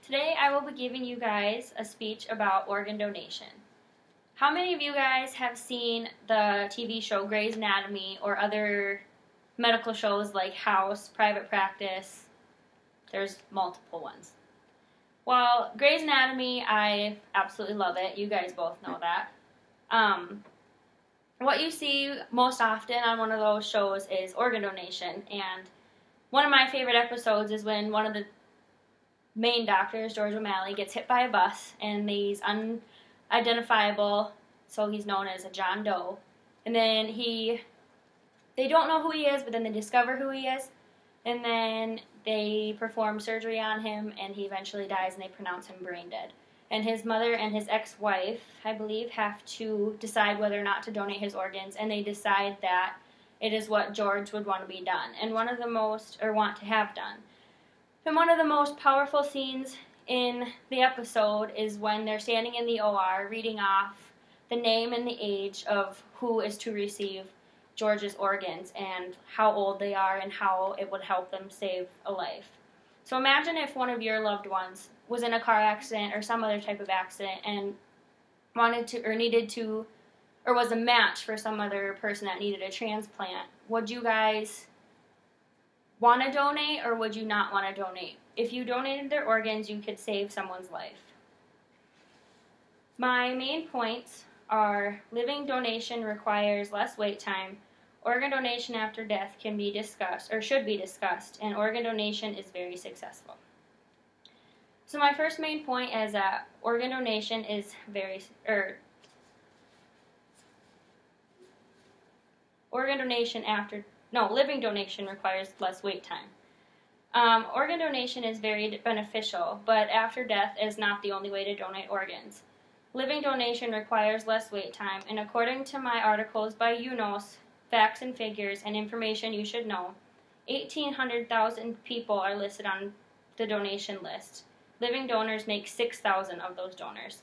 Today I will be giving you guys a speech about organ donation. How many of you guys have seen the TV show Grey's Anatomy or other medical shows like House, Private Practice? There's multiple ones. Well, Grey's Anatomy, I absolutely love it. You guys both know that. What you see most often on one of those shows is organ donation, and one of my favorite episodes is when one of the main doctors, George O'Malley, gets hit by a bus, and he's unidentifiable, so he's known as a John Doe. And then they don't know who he is, but then they discover who he is, and then they perform surgery on him, and he eventually dies, and they pronounce him brain dead. And his mother and his ex-wife, I believe, have to decide whether or not to donate his organs, and they decide that it is what George would want to be done, and want to have done. And one of the most powerful scenes in the episode is when they're standing in the OR reading off the name and the age of who is to receive George's organs and how old they are and how it would help them save a life. So imagine if one of your loved ones was in a car accident or some other type of accident and was a match for some other person that needed a transplant. Would you guys want to donate, or would you not want to donate? If you donated their organs, you could save someone's life. My main points are: living donation requires less wait time, organ donation after death can be discussed, or should be discussed, and organ donation is very successful. So my first main point is that organ donation is living donation requires less wait time. Organ donation is very beneficial, but after death is not the only way to donate organs. Living donation requires less wait time, and according to my articles by UNOS, Facts and Figures, and Information You Should Know, 1,800,000 people are listed on the donation list. Living donors make 6,000 of those donors.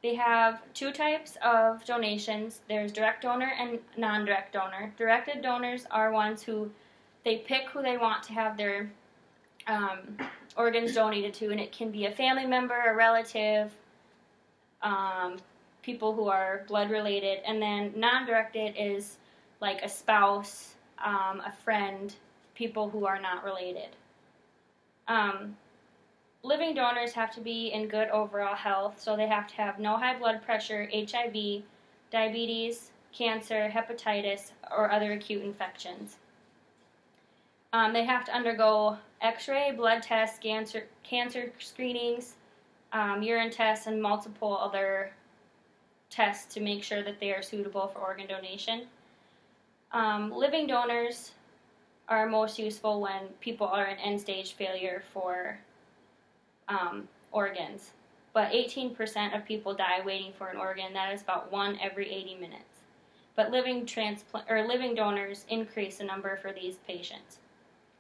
They have two types of donations. There's direct donor and non-direct donor. Directed donors are ones who they pick who they want to have their organs donated to, and it can be a family member, a relative, people who are blood related. And then non-directed is like a spouse, a friend, people who are not related. Living donors have to be in good overall health, so they have to have no high blood pressure, HIV, diabetes, cancer, hepatitis, or other acute infections. They have to undergo x-ray, blood tests, cancer screenings, urine tests, and multiple other tests to make sure that they are suitable for organ donation. Living donors are most useful when people are in end-stage failure for organs, but 18% of people die waiting for an organ. That is about 1 every 80 minutes. But living donors increase the number for these patients.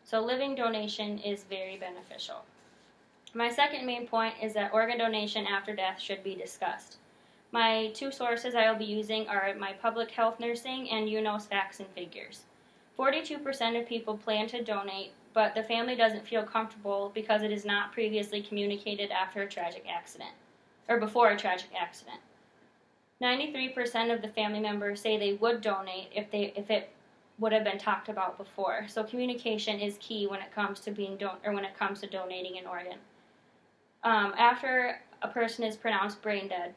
So living donation is very beneficial. My second main point is that organ donation after death should be discussed. My two sources I will be using are my public health nursing and UNOS Facts and Figures. 42% of people plan to donate, but the family doesn't feel comfortable because it is not previously communicated after a tragic accident, or before a tragic accident. 93% of the family members say they would donate if it would have been talked about before. So communication is key when it comes to donating an organ. After a person is pronounced brain dead,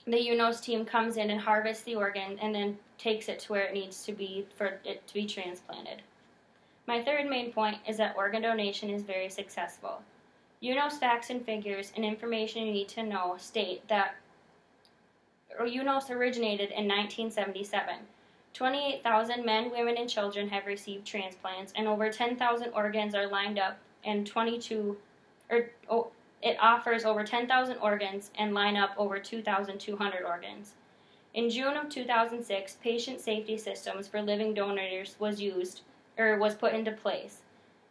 the UNOS team comes in and harvests the organ and then takes it to where it needs to be for it to be transplanted. My third main point is that organ donation is very successful. UNOS Facts and Figures and Information You Need to Know state that UNOS originated in 1977. 28,000 men, women, and children have received transplants, and over 10,000 organs are lined up, and it offers over 10,000 organs and line up over 2,200 organs. In June of 2006, patient safety systems for living donors was put into place.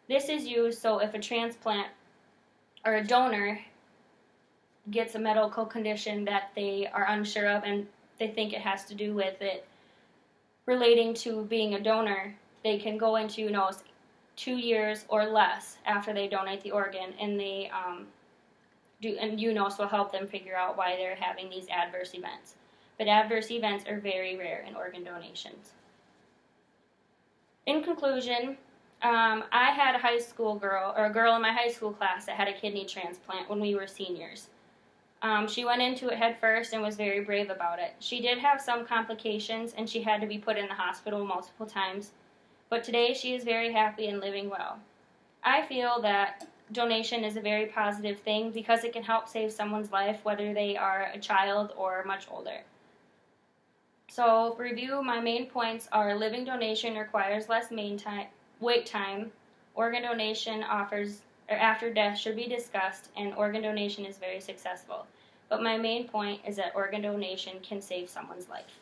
This is used so if a transplant or a donor gets a medical condition that they are unsure of and they think it has to do with it relating to being a donor, they can go into 2 years or less after they donate the organ, and so help them figure out why they're having these adverse events. But adverse events are very rare in organ donations. In conclusion, I had a girl in my high school class that had a kidney transplant when we were seniors. She went into it head first and was very brave about it. She did have some complications and she had to be put in the hospital multiple times, but today she is very happy and living well. I feel that donation is a very positive thing because it can help save someone's life, whether they are a child or much older. So, for review, my main points are living donation requires less wait time, organ donation after death should be discussed, and organ donation is very successful. But my main point is that organ donation can save someone's life.